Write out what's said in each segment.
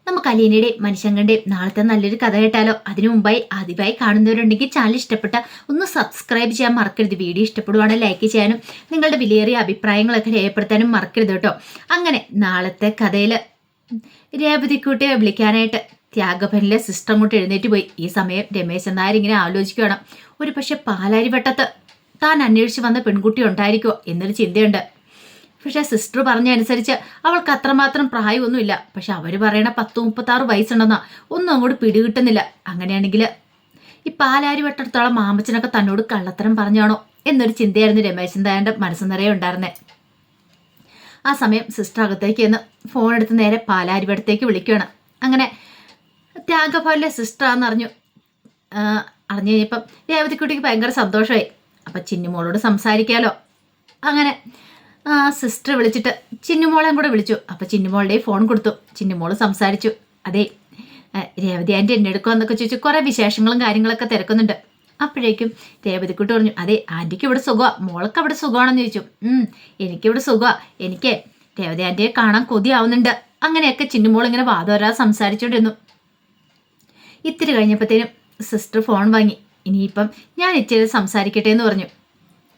നമുക്ക് അലീനയുടെയും മനുഷ്യങ്ങളുടെയും നാളത്തെ നല്ലൊരു കഥ കേട്ടാലോ? അതിനു മുമ്പായി ആദ്യമായി കാണുന്നവരുണ്ടെങ്കിൽ ചാനൽ ഇഷ്ടപ്പെട്ട ഒന്ന് സബ്സ്ക്രൈബ് ചെയ്യാൻ മറക്കരുത്. വീഡിയോ ഇഷ്ടപ്പെടുവാണെങ്കിൽ ലൈക്ക് ചെയ്യാനും നിങ്ങളുടെ വിലയേറിയ അഭിപ്രായങ്ങളൊക്കെ രേഖപ്പെടുത്താനും മറക്കരുത് കേട്ടോ. അങ്ങനെ നാളത്തെ കഥയിൽ രേവതിക്കുട്ടിയെ വിളിക്കാനായിട്ട് ത്യാഗഭനിലെ സിസ്റ്റർ അങ്ങോട്ട് എഴുന്നേറ്റ് പോയി. ഈ സമയം രമേശൻ നായർ ഇങ്ങനെ ആലോചിക്കുകയാണ്, ഒരു പക്ഷെ പാലാരിവട്ടത്ത് താൻ അന്വേഷിച്ച് വന്ന പെൺകുട്ടി ഉണ്ടായിരിക്കുമോ എന്നൊരു ചിന്തയുണ്ട്. പക്ഷെ സിസ്റ്റർ പറഞ്ഞ അനുസരിച്ച് അവൾക്ക് അത്രമാത്രം പ്രായമൊന്നുമില്ല. പക്ഷെ അവർ പറയണ 10-36 വയസ്സുണ്ടെന്നാ, ഒന്നും അങ്ങോട്ട് പിടികിട്ടുന്നില്ല. അങ്ങനെയാണെങ്കിൽ ഈ പാലാരിവട്ടത്തോളം മാമച്ചനൊക്കെ തന്നോട് കള്ളത്തരം പറഞ്ഞാണോ എന്നൊരു ചിന്തയായിരുന്നു രമേശൻ നായരുടെ മനസ്സ് നിറയെ ഉണ്ടായിരുന്നേ. ആ സമയം സിസ്റ്റർ അകത്തേക്ക് എന്ന് ഫോൺ എടുത്ത് നേരെ പാലാരിവട്ടത്തേക്ക് വിളിക്കുകയാണ്. അങ്ങനെ ത്യാഗഭവനിലെ സിസ്റ്ററാന്ന് അറിഞ്ഞു കഴിഞ്ഞപ്പം രേവതിക്കുട്ടിക്ക് ഭയങ്കര സന്തോഷമായി. അപ്പം ചിന്നുമോളോട് സംസാരിക്കാമല്ലോ. അങ്ങനെ സിസ്റ്റർ വിളിച്ചിട്ട് ചിന്നുമോളെയും കൂടെ വിളിച്ചു. അപ്പം ചിന്നുമോളുടെ ഫോൺ കൊടുത്തു. ചിന്നുമോള് സംസാരിച്ചു. അതെ, രേവതി ആൻറ്റി എന്നെ എടുക്കുമെന്നൊക്കെ ചോദിച്ചു. കുറേ വിശേഷങ്ങളും കാര്യങ്ങളൊക്കെ തിരക്കുന്നുണ്ട്. അപ്പോഴേക്കും രേവതിക്കുട്ടി പറഞ്ഞു, അതെ ആൻറ്റിക്ക് ഇവിടെ സുഖമാണ്, മോൾക്ക് അവിടെ സുഖമാണെന്ന് ചോദിച്ചു. എനിക്കിവിടെ സുഖമാണ്, എനിക്ക് രേവതി ആൻറ്റിയെ കാണാൻ കൊതിയാവുന്നുണ്ട്. അങ്ങനെയൊക്കെ ചിന്നുമോൾ ഇങ്ങനെ വാദോരാതെ സംസാരിച്ചുകൊണ്ടിരുന്നു. ഇത്തിരി കഴിഞ്ഞപ്പോഴത്തേനും സിസ്റ്റർ ഫോൺ വാങ്ങി. ഇനിയിപ്പം ഞാൻ ഇച്ചിരി സംസാരിക്കട്ടെ എന്ന് പറഞ്ഞു.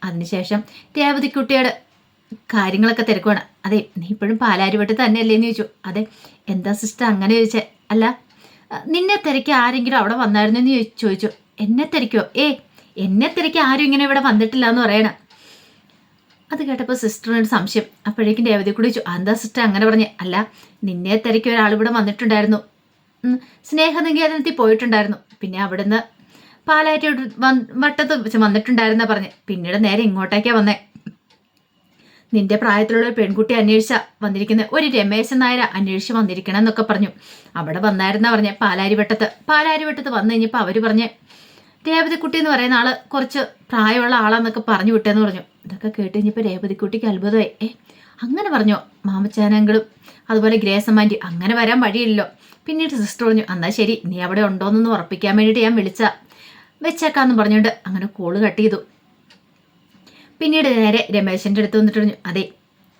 അതിനുശേഷം രേവതിക്കുട്ടിയുടെ കാര്യങ്ങളൊക്കെ തിരക്കുവാണ്. അതെ, നീ ഇപ്പോഴും പാലാരിവട്ട് തന്നെയല്ലേ എന്ന് ചോദിച്ചു. അതെ, എന്താ സിസ്റ്റർ അങ്ങനെ ചോദിച്ചേ? അല്ല, നിന്നെ തിരക്കി ആരെങ്കിലും അവിടെ വന്നായിരുന്നു എന്ന് ചോദിച്ചു. എന്നെ തിരക്കോ? എന്നെ തിരക്കി ആരും ഇങ്ങനെ ഇവിടെ വന്നിട്ടില്ല എന്ന് പറയണം. അത് കേട്ടപ്പോൾ സിസ്റ്ററിനൊരു സംശയം. അപ്പോഴേക്കും രേവതി കൂടി ചോദിച്ചു, എന്താ സിസ്റ്റർ അങ്ങനെ പറഞ്ഞേ? അല്ല, നിന്നെ തിരക്കി ഒരാൾ ഇവിടെ വന്നിട്ടുണ്ടായിരുന്നു, സ്നേഹനികേതനത്തിൽ പോയിട്ടുണ്ടായിരുന്നു, പിന്നെ അവിടുന്ന് പാലാരി വട്ടത്ത് വന്നിട്ടുണ്ടായിരുന്ന പറഞ്ഞ്, പിന്നീട് നേരെ ഇങ്ങോട്ടേക്കാണ് വന്നേ. നിന്റെ പ്രായത്തിലുള്ള ഒരു പെൺകുട്ടി അന്വേഷിച്ച വന്നിരിക്കുന്ന ഒരു രമേശൻ നായർ അന്വേഷിച്ച് വന്നിരിക്കണം എന്നൊക്കെ പറഞ്ഞു. അവിടെ വന്നായിരുന്ന പറഞ്ഞേ പാലാരിവട്ടത്ത് വന്നു കഴിഞ്ഞപ്പോൾ അവർ പറഞ്ഞേ രേവതിക്കുട്ടി എന്ന് പറയുന്ന ആള് കുറച്ച് പ്രായമുള്ള ആളാന്നൊക്കെ പറഞ്ഞു വിട്ടെന്ന് പറഞ്ഞു. ഇതൊക്കെ കേട്ട് കഴിഞ്ഞപ്പോൾ രേവതിക്കുട്ടിക്ക് അത്ഭുതമായി. അങ്ങനെ പറഞ്ഞോ? മാമച്ചാനങ്ങളും അതുപോലെ ഗ്രേസമാൻറ്റി അങ്ങനെ വരാൻ വഴിയില്ലല്ലോ. പിന്നീട് സിസ്റ്റർ പറഞ്ഞു, എന്നാൽ ശരി, നീ അവിടെ ഉണ്ടോയെന്നൊന്ന് ഉറപ്പിക്കാൻ വേണ്ടിയിട്ട് ഞാൻ വെച്ചേക്കാന്ന് പറഞ്ഞുകൊണ്ട് അങ്ങനെ കോള് കട്ട് ചെയ്തു. പിന്നീട് നേരെ രമേശൻ്റെ അടുത്ത് വന്നിട്ട് പറഞ്ഞു, അതെ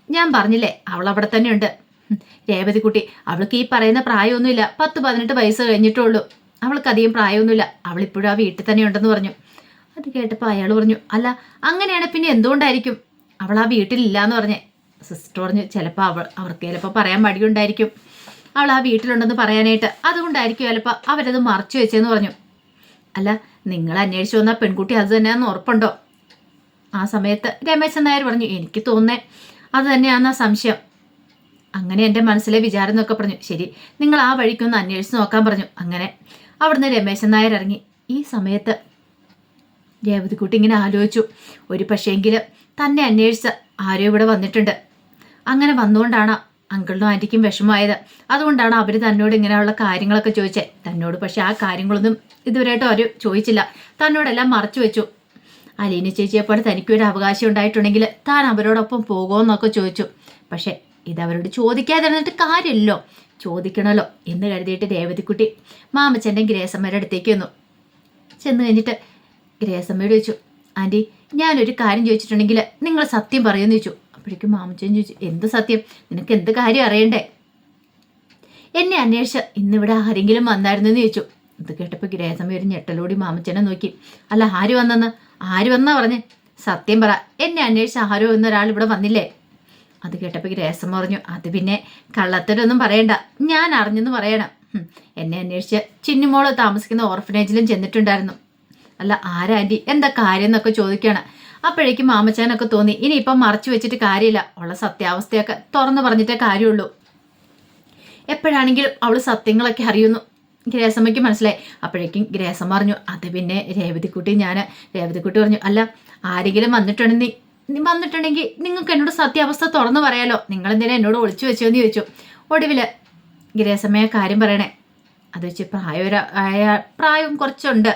ഞാൻ പറഞ്ഞില്ലേ അവൾ അവിടെ തന്നെ ഉണ്ട്, രേവതിക്കുട്ടി. അവൾക്ക് ഈ പറയുന്ന പ്രായമൊന്നുമില്ല, 10-18 വയസ്സ് കഴിഞ്ഞിട്ടുള്ളൂ. അവൾക്ക് അധികം പ്രായമൊന്നുമില്ല, അവളിപ്പോഴും ആ വീട്ടിൽ തന്നെ ഉണ്ടെന്ന് പറഞ്ഞു. അത് കേട്ടപ്പോൾ അയാൾ പറഞ്ഞു, അല്ല അങ്ങനെയാണ് പിന്നെ എന്തുകൊണ്ടായിരിക്കും അവൾ ആ വീട്ടിലില്ല എന്ന് പറഞ്ഞേ. സിസ്റ്റർ പറഞ്ഞു, ചിലപ്പോൾ അവർക്ക് ചിലപ്പോൾ പറയാൻ മടിയുണ്ടായിരിക്കും, അവൾ ആ വീട്ടിലുണ്ടെന്ന് പറയാനായിട്ട്. അതുകൊണ്ടായിരിക്കും ചിലപ്പോൾ അവരത് മറച്ചു വെച്ചെന്ന് പറഞ്ഞു. അല്ല, നിങ്ങൾ അന്വേഷിച്ചു വന്ന പെൺകുട്ടി അത് തന്നെയാണെന്ന് ഉറപ്പുണ്ടോ? ആ സമയത്ത് രമേശൻ നായർ പറഞ്ഞു, എനിക്ക് തോന്നേ അത് തന്നെയാണെന്നാ സംശയം. അങ്ങനെ എൻ്റെ മനസ്സിലെ വിചാരം എന്നൊക്കെ പറഞ്ഞു. ശരി, നിങ്ങൾ ആ വഴിക്കൊന്ന് അന്വേഷിച്ച് നോക്കാൻ പറഞ്ഞു. അങ്ങനെ അവിടുന്ന് രമേശൻ നായർ ഇറങ്ങി. ഈ സമയത്ത് രേവതിക്കുട്ടി ഇങ്ങനെ ആലോചിച്ചു, ഒരു പക്ഷേങ്കിൽ തന്നെ അന്വേഷിച്ച ആരോ ഇവിടെ വന്നിട്ടുണ്ട്. അങ്ങനെ വന്നുകൊണ്ടാണ് അങ്കിളിനും ആൻറ്റിക്കും വിഷമമായത്. അതുകൊണ്ടാണ് അവർ തന്നോട് ഇങ്ങനെയുള്ള കാര്യങ്ങളൊക്കെ ചോദിച്ചത്. തന്നോട് പക്ഷെ ആ കാര്യങ്ങളൊന്നും ഇതുവരെയായിട്ടും അവർ ചോദിച്ചില്ല, തന്നോടെല്ലാം മറച്ചു വെച്ചു. അലീന ചേച്ചിയെപ്പോലെ തനിക്കൊരു അവകാശം ഉണ്ടായിട്ടുണ്ടെങ്കിൽ താൻ അവരോടൊപ്പം പോകുമെന്നൊക്കെ ചോദിച്ചു. പക്ഷെ ഇതവരോട് ചോദിക്കാതിരുന്നിട്ട് കാര്യമില്ലല്ലോ, ചോദിക്കണമല്ലോ എന്ന് കരുതിയിട്ട് രേവതിക്കുട്ടി മാമച്ചൻ്റെ ഗ്രേസമ്മയുടെ അടുത്തേക്ക് വന്നു. ചെന്ന് കഴിഞ്ഞിട്ട് ഗ്രേസമ്മയോട് ചോദിച്ചു, ആൻറ്റി ഞാനൊരു കാര്യം ചോദിച്ചിട്ടുണ്ടെങ്കിൽ നിങ്ങൾ സത്യം പറയുമെന്ന് ചോദിച്ചു. അപ്പോഴേക്കും മാമച്ചൻ ചോദിച്ചു, എന്ത് സത്യം? നിനക്ക് എന്ത് കാര്യം അറിയണ്ടേ? എന്നെ അന്വേഷിച്ച് ഇന്നിവിടെ ആരെങ്കിലും വന്നായിരുന്നെന്ന് ചോദിച്ചു. ഇത് കേട്ടപ്പോൾ ഗ്രേസമ്മ ഒരു ഞെട്ടലോടി മാമച്ചനെ നോക്കി. അല്ല, ആര് വന്നാ പറഞ്ഞേ? സത്യം പറ, എന്നെ അന്വേഷിച്ച് ആരോ എന്നൊരാൾ ഇവിടെ വന്നില്ലേ? അത് കേട്ടപ്പോൾ ഗ്രേസമ്മ പറഞ്ഞു, അത് പിന്നെ കള്ളത്തരൊന്നും പറയണ്ട, ഞാൻ അറിഞ്ഞെന്ന് പറയണം. എന്നെ അന്വേഷിച്ച് ചിന്നുമോള് താമസിക്കുന്ന ഓർഫനേജിലും ചെന്നിട്ടുണ്ടായിരുന്നു. അല്ല, ആരാ ആൻറ്റി, എന്താ കാര്യം എന്നൊക്കെ ചോദിക്കുകയാണ്. അപ്പോഴേക്കും മാമച്ചാനൊക്കെ തോന്നി ഇനിയിപ്പം മറച്ചു വെച്ചിട്ട് കാര്യമില്ല, ഉള്ള സത്യാവസ്ഥയൊക്കെ തുറന്നു പറഞ്ഞിട്ടേ കാര്യമുള്ളൂ. എപ്പോഴാണെങ്കിലും അവൾ സത്യങ്ങളൊക്കെ അറിയുന്നു. ഗ്രേസമ്മയ്ക്ക് മനസ്സിലായി. അപ്പോഴേക്കും ഗ്രേസമ്മ പറഞ്ഞു, അത് പിന്നെ രേവതിക്കുട്ടി പറഞ്ഞു, അല്ല ആരെങ്കിലും വന്നിട്ടുണ്ടെങ്കിൽ നിങ്ങൾക്ക് എന്നോട് സത്യാവസ്ഥ തുറന്നു പറയാലോ, നിങ്ങളെന്തിനാ എന്നോട് ഒളിച്ചു വെച്ചോന്ന് ചോദിച്ചു. ഒടുവിൽ ഗ്രേസമ്മയെ കാര്യം പറയണേ. അത് വെച്ച് പ്രായം കുറച്ചുണ്ട്,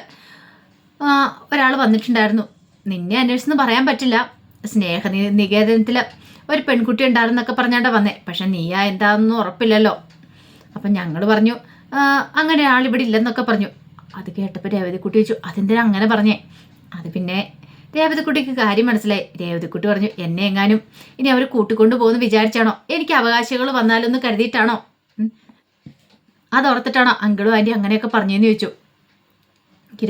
ഒരാൾ വന്നിട്ടുണ്ടായിരുന്നു, നിന്നെ അന്വേഷിച്ചെന്ന് പറയാൻ പറ്റില്ല, സ്നേഹനികേതനത്തിൽ ഒരു പെൺകുട്ടി ഉണ്ടായിരുന്നൊക്കെ പറഞ്ഞാണ്ടാ വന്നേ, പക്ഷെ നീയാ എന്താണെന്ന് ഉറപ്പില്ലല്ലോ. അപ്പം ഞങ്ങൾ പറഞ്ഞു അങ്ങനെ ആളിവിടെ ഇല്ലെന്നൊക്കെ പറഞ്ഞു. അത് കേട്ടപ്പോൾ രേവതിക്കുട്ടി ചോദിച്ചു, അതെന്തിനാ അങ്ങനെ പറഞ്ഞേ? അത് പിന്നെ രേവതിക്കുട്ടിക്ക് കാര്യം മനസ്സിലായി. രേവതിക്കുട്ടി പറഞ്ഞു, എന്നെ എങ്ങാനും ഇനി അവർ കൂട്ടിക്കൊണ്ടു പോകുമെന്ന് വിചാരിച്ചാണോ? എനിക്ക് അവകാശികൾ വന്നാലൊന്ന് കരുതിയിട്ടാണോ? അതോർത്തിട്ടാണോ അങ്കിളും ആൻറ്റി അങ്ങനെയൊക്കെ പറഞ്ഞതെന്ന് ചോദിച്ചു.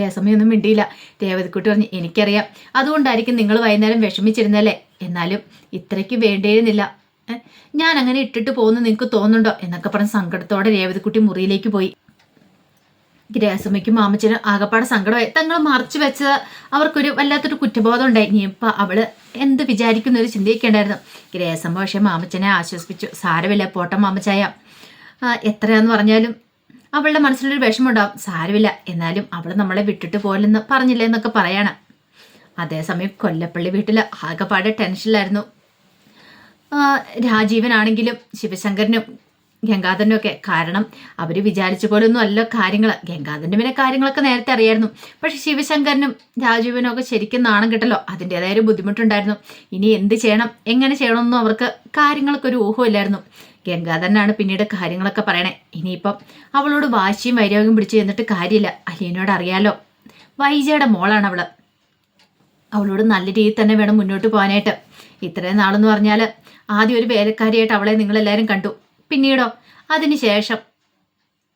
രേസമ്മയൊന്നും മിണ്ടിയില്ല. രേവതിക്കുട്ടി പറഞ്ഞു, എനിക്കറിയാം, അതുകൊണ്ടായിരിക്കും നിങ്ങൾ വൈകുന്നേരം വിഷമിച്ചിരുന്നല്ലേ, എന്നാലും ഇത്രയ്ക്ക് വേണ്ടിയിരുന്നില്ല. ഞാൻ അങ്ങനെ ഇട്ടിട്ട് പോകുന്നു നിങ്ങൾക്ക് തോന്നുന്നുണ്ടോ എന്നൊക്കെ പറഞ്ഞ് സങ്കടത്തോടെ രേവതിക്കുട്ടി മുറിയിലേക്ക് പോയി. രേസമ്മയ്ക്കും മാമച്ചനും ആകപ്പാടെ സങ്കടമായി. തങ്ങൾ മറച്ചു വെച്ചത് അവർക്കൊരു വല്ലാത്തൊരു കുറ്റബോധം ഉണ്ടായി. ഇനിയിപ്പോൾ അവള് എന്ത് വിചാരിക്കുന്ന ഒരു ചിന്തയൊക്കെ ഉണ്ടായിരുന്നു. രേസമ്മ പക്ഷേ മാമച്ചനെ ആശ്വസിപ്പിച്ചു. സാരമില്ല പോട്ടെ മാമച്ചായ, എത്രയാന്ന് പറഞ്ഞാലും അവളുടെ മനസ്സിലൊരു വിഷമമുണ്ടാവും, സാരമില്ല, എന്നാലും അവൾ നമ്മളെ വിട്ടിട്ട് പോലെന്ന് പറഞ്ഞില്ലേ എന്നൊക്കെ പറയാണ്. അതേസമയം കൊല്ലപ്പള്ളി വീട്ടിൽ ആകെപ്പാടെ ടെൻഷനിലായിരുന്നു. രാജീവനാണെങ്കിലും ശിവശങ്കരനും ഗംഗാധരനും ഒക്കെ. കാരണം അവർ വിചാരിച്ച പോലെ ഒന്നും അല്ല കാര്യങ്ങൾ. ഗംഗാധരൻ്റെ പിന്നെ കാര്യങ്ങളൊക്കെ നേരത്തെ അറിയായിരുന്നു. പക്ഷെ ശിവശങ്കരനും രാജീവനും ഒക്കെ ശരിക്കും നാണം കിട്ടല്ലോ, അതിൻ്റെതായ ഒരു ബുദ്ധിമുട്ടുണ്ടായിരുന്നു. ഇനി എന്ത് ചെയ്യണം, എങ്ങനെ ചെയ്യണമെന്നും അവർക്ക് കാര്യങ്ങളൊക്കെ ഒരു ഊഹമില്ലായിരുന്നു. ഗംഗാധരനാണ് പിന്നീട് കാര്യങ്ങളൊക്കെ പറയണേ. ഇനിയിപ്പം അവളോട് വാശിയും വൈരാഗ്യം പിടിച്ച് ചെന്നിട്ട് കാര്യമില്ല. അലീനോട് അറിയാലോ, വൈജയുടെ മോളാണ് അവള്. അവളോട് നല്ല രീതിയിൽ തന്നെ വേണം മുന്നോട്ട് പോകാനായിട്ട്. ഇത്രയും നാളെന്ന് പറഞ്ഞാൽ ആദ്യം ഒരു വേലക്കാരിയായിട്ട് അവളെ നിങ്ങളെല്ലാവരും കണ്ടു. പിന്നീടോ അതിനുശേഷം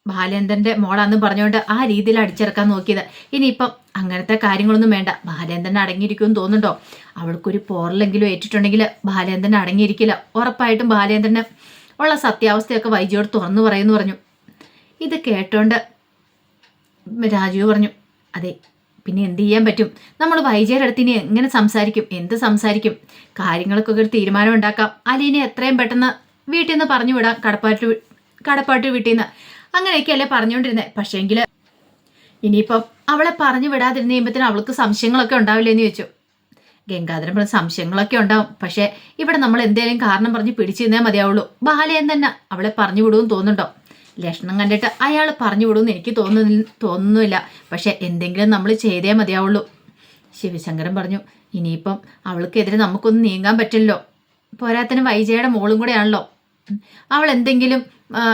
ബാലേന്ദ്രൻ്റെ മോളാന്നും പറഞ്ഞുകൊണ്ട് ആ രീതിയിൽ അടിച്ചിറക്കാൻ നോക്കിയത്. ഇനിയിപ്പം അങ്ങനത്തെ കാര്യങ്ങളൊന്നും വേണ്ട. ബാലേന്ദ്രൻ അടങ്ങിയിരിക്കുമെന്ന് തോന്നുന്നുണ്ടോ? അവൾക്കൊരു പോറലെങ്കിലും ഏറ്റിട്ടുണ്ടെങ്കിൽ ബാലേന്ദ്രൻ അടങ്ങിയിരിക്കില്ല. ഉറപ്പായിട്ടും ബാലേന്ദ്രന് ഉള്ള സത്യാവസ്ഥയൊക്കെ വൈജിയോട് തുറന്നു പറയുമെന്ന് പറഞ്ഞു. ഇത് കേട്ടോണ്ട് രാജീവ് പറഞ്ഞു, അതെ, പിന്നെ എന്ത് ചെയ്യാൻ പറ്റും? നമ്മൾ വൈജയുടെ അടുത്ത് ഇനി എങ്ങനെ സംസാരിക്കും, എന്ത് സംസാരിക്കും? കാര്യങ്ങൾക്കൊക്കെ ഒരു തീരുമാനം ഉണ്ടാക്കാം. അലീനെ എത്രയും പെട്ടെന്ന് വീട്ടിൽ നിന്ന് പറഞ്ഞു വിടാം, കടപ്പാട്ട് വീട്ടിൽ നിന്ന്. അങ്ങനെയൊക്കെയല്ലേ പറഞ്ഞുകൊണ്ടിരുന്നത്. പക്ഷേങ്കിൽ ഇനിയിപ്പം അവളെ പറഞ്ഞു വിടാതിരുന്ന് കഴിയുമ്പോഴത്തേനും അവൾക്ക് സംശയങ്ങളൊക്കെ ഉണ്ടാവില്ലേന്ന് ചോദിച്ചു. ഗംഗാധരൻ പറഞ്ഞ സംശയങ്ങളൊക്കെ ഉണ്ടാവും, പക്ഷേ ഇവിടെ നമ്മൾ എന്തേലും കാരണം പറഞ്ഞ് പിടിച്ചിരുന്നേ മതിയാവുള്ളൂ. ബാലയൻ തന്നെ അവളെ പറഞ്ഞു വിടുമെന്ന് തോന്നുന്നുണ്ടോ? ലക്ഷണം കണ്ടിട്ട് അയാൾ പറഞ്ഞു വിടുമെന്ന് എനിക്ക് തോന്നുന്നില്ല. പക്ഷെ എന്തെങ്കിലും നമ്മൾ ചെയ്തേ മതിയാവുള്ളൂ. ശിവശങ്കരൻ പറഞ്ഞു, ഇനിയിപ്പം അവൾക്കെതിരെ നമുക്കൊന്നും നീങ്ങാൻ പറ്റില്ലല്ലോ. പോരാത്തിന് വൈജയുടെ മോളും കൂടെയാണല്ലോ. അവൾ എന്തെങ്കിലും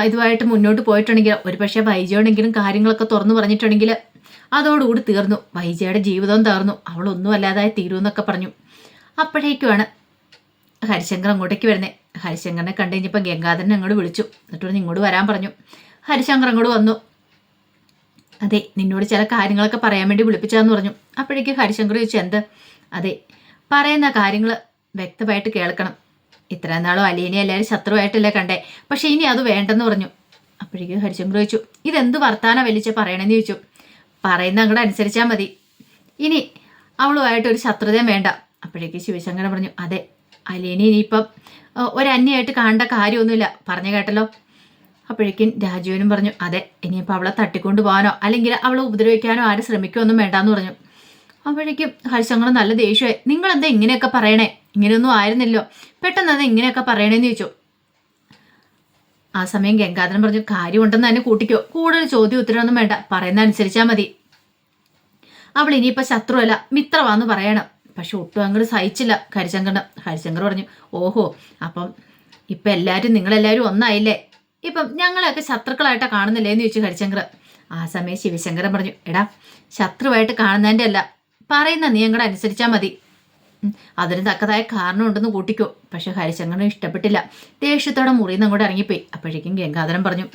ഇതുമായിട്ട് മുന്നോട്ട് പോയിട്ടുണ്ടെങ്കിൽ, ഒരു പക്ഷേ വൈജയോടെങ്കിലും കാര്യങ്ങളൊക്കെ തുറന്നു പറഞ്ഞിട്ടുണ്ടെങ്കിൽ അതോടുകൂടി തീർന്നു, വൈജയുടെ ജീവിതവും തീർന്നു, അവളൊന്നും അല്ലാതായി തീരുമെന്നൊക്കെ പറഞ്ഞു. അപ്പോഴേക്കുമാണ് ഹരിശങ്കർ അങ്ങോട്ടേക്ക് വരുന്നത്. ഹരിശങ്കറിനെ കണ്ടു കഴിഞ്ഞപ്പോൾ ഗംഗാധരനെ അങ്ങോട്ട് വിളിച്ചു. എന്നിട്ട് ഇങ്ങോട്ട് വരാൻ പറഞ്ഞു. ഹരിശങ്കർ അങ്ങോട്ട് വന്നു. അതെ, നിന്നോട് ചില കാര്യങ്ങളൊക്കെ പറയാൻ വേണ്ടി വിളിപ്പിച്ചാന്ന് പറഞ്ഞു. അപ്പോഴേക്ക് ഹരിശങ്കർ ചോദിച്ചു, എന്ത്? അതെ, പറയുന്ന കാര്യങ്ങൾ വ്യക്തമായിട്ട് കേൾക്കണം. ഇത്ര നാളും അലീനെ എല്ലാവരും ശത്രുവായിട്ടല്ലേ കണ്ടേ, പക്ഷെ ഇനി അത് വേണ്ടെന്ന് പറഞ്ഞു. അപ്പോഴേക്ക് ഹരിശങ്കർ ചോദിച്ചു, ഇതെന്ത് വർത്താനം വലിച്ച് പറയണമെന്ന് ചോദിച്ചു. പറയുന്ന അങ്ങോട്ട് അനുസരിച്ചാൽ മതി, ഇനി അവളുമായിട്ടൊരു ശത്രുതയും വേണ്ട. അപ്പോഴേക്ക് ശിവശങ്കരൻ പറഞ്ഞു, അതെ, അലീനെ ഇനിയിപ്പം ഒരന്യായിട്ട് കാണേണ്ട കാര്യമൊന്നുമില്ല, പറഞ്ഞു കേട്ടല്ലോ. അപ്പോഴേക്കും രാജീവനും പറഞ്ഞു, അതെ, ഇനിയിപ്പോൾ അവളെ തട്ടിക്കൊണ്ട് പോകാനോ അല്ലെങ്കിൽ അവളെ ഉപദ്രവിക്കാനോ ആരും ശ്രമിക്കുകയൊന്നും വേണ്ടാന്ന് പറഞ്ഞു. അപ്പോഴേക്കും ഹരിശങ്കർ നല്ല ദേഷ്യമായി, നിങ്ങളെന്താ ഇങ്ങനെയൊക്കെ പറയണേ? ഇങ്ങനെയൊന്നും ആയിരുന്നില്ലോ, പെട്ടെന്ന് അത് ഇങ്ങനെയൊക്കെ പറയണേന്ന് ചോദിച്ചു. ആ സമയം ഗംഗാധരൻ പറഞ്ഞു, കാര്യമുണ്ടെന്ന് തന്നെ കൂട്ടിക്കോ, കൂടുതൽ ചോദ്യം ഉത്തരവൊന്നും വേണ്ട, പറയുന്ന അനുസരിച്ചാൽ മതി. അവൾ ഇനിയിപ്പോൾ ശത്രുവല്ല മിത്രമാന്ന് പറയണം. പക്ഷെ ഒട്ടും അങ്ങോട്ട് സഹിച്ചില്ല ഹരിശങ്കറിന്. ഹരിശങ്കർ പറഞ്ഞു, ഓഹോ, അപ്പം ഇപ്പം നിങ്ങളെല്ലാവരും ഒന്നായില്ലേ? ഇപ്പം ഞങ്ങളെയൊക്കെ ശത്രുക്കളായിട്ടാണ് കാണുന്നില്ലേന്ന് ചോദിച്ചു ഹരിശങ്കർ. ആ സമയം ശിവശങ്കരൻ പറഞ്ഞു, എടാ, ശത്രുവായിട്ട് കാണുന്നതിൻ്റെ അല്ല, പറയുന്ന നീ അങ്ങോട്ട് അനുസരിച്ചാൽ മതി, അതിന് തക്കതായ കാരണം ഉണ്ടെന്ന് കൂട്ടിക്കോ. പക്ഷെ ഹരിശങ്കറിന് ഇഷ്ടപ്പെട്ടില്ല. ദേഷ്യത്തോടെ മുറിയിൽ നിന്ന് അങ്ങോട്ട് ഇറങ്ങിപ്പോയി. അപ്പോഴേക്കും ഗംഗാധരൻ പറഞ്ഞു,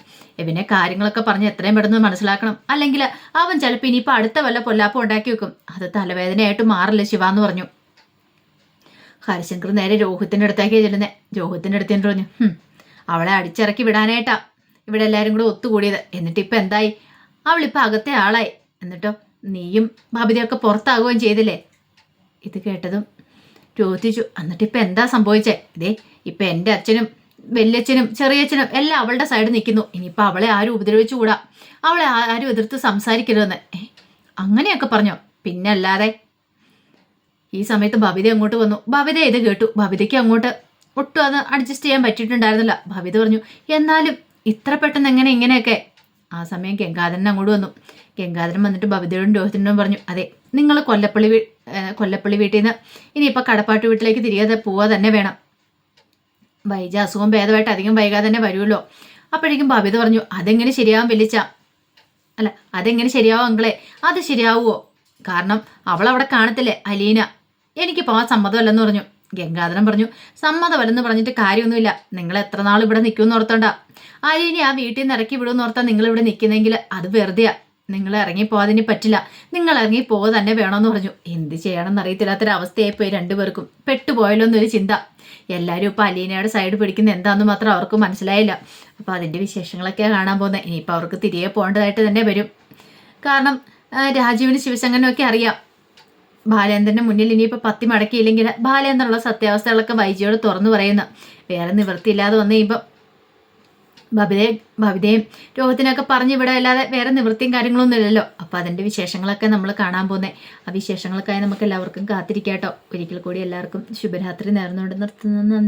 ഇവനെ കാര്യങ്ങളൊക്കെ പറഞ്ഞ് എത്രയും പെട്ടെന്ന് മനസ്സിലാക്കണം, അല്ലെങ്കിൽ അവൻ ചിലപ്പോൾ ഇനിയിപ്പോൾ അടുത്ത വല്ല പൊല്ലാപ്പം ഉണ്ടാക്കി വെക്കും, അത് തലവേദനയായിട്ട് മാറില്ല ശിവ എന്ന് പറഞ്ഞു. ഹരിശങ്കർ നേരെ രോഹിത്തിൻ്റെ അടുത്തേക്ക് ചെല്ലുന്നേ. രോഹിത്തിൻ്റെ അടുത്തേക്ക് പറഞ്ഞു, അവളെ അടിച്ചിറക്കി വിടാനായിട്ടാ ഇവിടെ എല്ലാവരും കൂടെ ഒത്തുകൂടിയത്. എന്നിട്ടിപ്പോൾ എന്തായി? അവളിപ്പോൾ അകത്തെ ആളായി, എന്നിട്ടോ നീയും ബബിതയൊക്കെ പുറത്താകുകയും ചെയ്തില്ലേ? ഇത് കേട്ടതും ചോദിച്ചു, എന്നിട്ടിപ്പോൾ എന്താ സംഭവിച്ചേ? ഇതേ ഇപ്പം എൻ്റെ അച്ഛനും വല്യച്ഛനും ചെറിയച്ഛനും എല്ലാം അവളുടെ സൈഡ് നിൽക്കുന്നു. ഇനിയിപ്പോൾ അവളെ ആരും ഉപദ്രവിച്ചുകൂടാ, അവളെ ആരും എതിർത്ത് സംസാരിക്കരുതെന്ന്. അങ്ങനെയൊക്കെ പറഞ്ഞോ? പിന്നെ അല്ലാതെ. ഈ സമയത്ത് ബബിത അങ്ങോട്ട് വന്നു. ബബിത ഇത് കേട്ടു. ബബിതയ്ക്ക് അങ്ങോട്ട് ഒട്ടും അത് അഡ്ജസ്റ്റ് ചെയ്യാൻ പറ്റിയിട്ടുണ്ടായിരുന്നില്ല. ബബിത പറഞ്ഞു, എന്നാലും ഇത്ര പെട്ടെന്ന് എങ്ങനെ ഇങ്ങനെയൊക്കെ? ആ സമയം ഗംഗാധരൻ അങ്ങോട്ട് വന്നു. ഗംഗാധരൻ വന്നിട്ട് ബബിതയോടും രോഹിത്തിനോടും പറഞ്ഞു, അതെ, നിങ്ങൾ കൊല്ലപ്പള്ളി വീട്ടിൽ നിന്ന് ഇനിയിപ്പോൾ കടപ്പാട്ട് വീട്ടിലേക്ക് തിരികെ പോവുക തന്നെ വേണം. വൈജ അസുഖം ഭേദമായിട്ട് അധികം വൈകാതെ തന്നെ വരുമല്ലോ. അപ്പോഴേക്കും ബബിത പറഞ്ഞു, അതെങ്ങനെ ശരിയാവാൻ വലിച്ച? അല്ല, അതെങ്ങനെ ശരിയാവും അങ്കളെ? അത് ശരിയാവുമോ? കാരണം അവളവിടെ കാണത്തില്ലേ അലീന, എനിക്ക് പോകാൻ സമ്മതമല്ലെന്ന് പറഞ്ഞു. ഗംഗാധരൻ പറഞ്ഞു, സമ്മതമല്ലെന്ന് പറഞ്ഞിട്ട് കാര്യമൊന്നുമില്ല. നിങ്ങൾ എത്ര നാൾ ഇവിടെ നിൽക്കുമെന്ന് ഓർത്തണ്ട. അലീനെ ആ വീട്ടിൽ നിന്ന് ഇറക്കി വിടുമെന്ന് ഓർത്താൽ നിങ്ങൾ ഇവിടെ നിൽക്കുന്നെങ്കിൽ അത് വെറുതെയാ. നിങ്ങൾ ഇറങ്ങിപ്പോകാതിന് പറ്റില്ല. നിങ്ങൾ ഇറങ്ങിപ്പോക തന്നെ വേണമെന്ന് പറഞ്ഞു. എന്ത് ചെയ്യണമെന്ന് അറിയത്തില്ലാത്തൊരവസ്ഥയായിപ്പോയി രണ്ടുപേർക്കും. പെട്ടുപോയല്ലോ എന്നൊരു ചിന്ത. എല്ലാവരും ഇപ്പോൾ അലീനയുടെ സൈഡ് പിടിക്കുന്ന എന്താണെന്ന് മാത്രം അവർക്ക് മനസ്സിലായില്ല. അപ്പോൾ അതിൻ്റെ വിശേഷങ്ങളൊക്കെ കാണാൻ പോകുന്നത്. ഇനിയിപ്പോൾ അവർക്ക് തിരികെ പോകേണ്ടതായിട്ട് തന്നെ വരും. കാരണം രാജീവിന് ശിവശങ്കരനും ഒക്കെ അറിയാം ബാലേന്ദ്രന്റെ മുന്നിൽ ഇനിയിപ്പോൾ പത്തി മടക്കിയില്ലെങ്കിൽ ബാലേന്ദ്രനുള്ള സത്യാവസ്ഥകളൊക്കെ വൈജിയോട് തുറന്നു പറയുന്ന. വേറെ നിവൃത്തിയില്ലാതെ വന്ന് കഴിയുമ്പോൾ ബബിതയും രോഹത്തിനൊക്കെ പറഞ്ഞു ഇവിടെ അല്ലാതെ വേറെ നിവൃത്തിയും കാര്യങ്ങളൊന്നും ഇല്ലല്ലോ. അപ്പോൾ അതിൻ്റെ വിശേഷങ്ങളൊക്കെ നമ്മൾ കാണാൻ പോകുന്നത്. ആ വിശേഷങ്ങൾക്കായി നമുക്ക് എല്ലാവർക്കും കാത്തിരിക്കാട്ടോ. ഒരിക്കൽ കൂടി എല്ലാവർക്കും ശുഭരാത്രി നേർന്നുകൊണ്ട് നിർത്തുന്നു. നന്ദി.